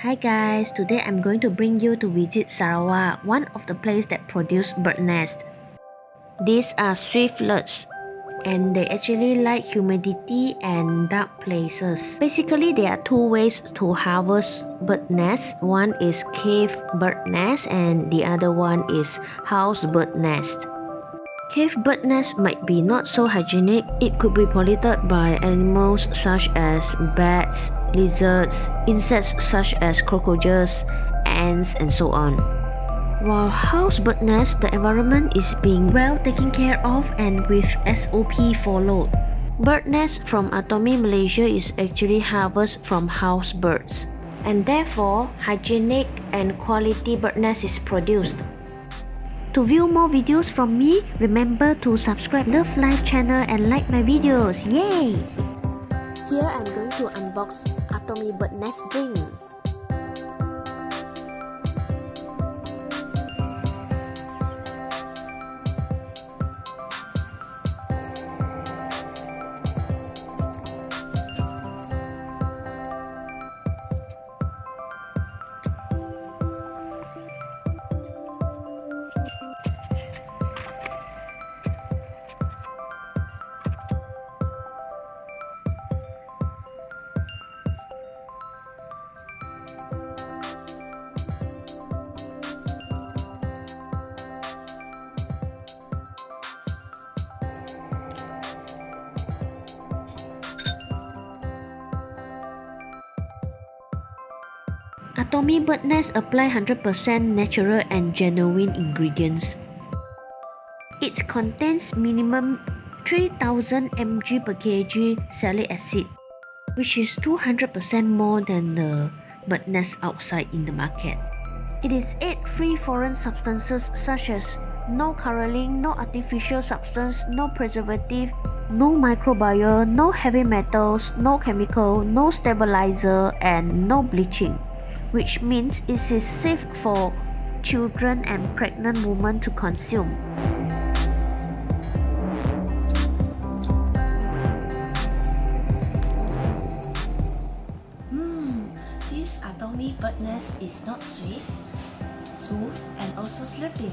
Hi guys, today I'm going to bring you to visit Sarawak, one of the places that produce bird nest. These are swiftlets and they actually like humidity and dark places. Basically, there are two ways to harvest bird nest. One is cave bird nest and the other one is house bird nest. Cave bird nest might be not so hygienic. It could be polluted by animals such as bats, lizards, insects such as cockroaches, ants, and so on. While house bird nest, the environment is being well taken care of and with SOP followed. Bird nest from Atomy, Malaysia is actually harvested from house birds, and therefore hygienic and quality bird nest is produced. To view more videos from me, remember to subscribe Love Life channel and like my videos. Yay! Here I'm going to unbox Atomy bird nest drink. Atomy bird nest apply 100% natural and genuine ingredients. It contains minimum 3000 mg per kg salicylic acid, which is 200% more than the bird nest outside in the market. It is 8 free foreign substances such as no coloring, no artificial substance, no preservative, no microbial, no heavy metals, no chemical, no stabilizer, and no bleaching, which means it is safe for children and pregnant women to consume. This Atomy bird nest is not sweet, smooth and also slurping.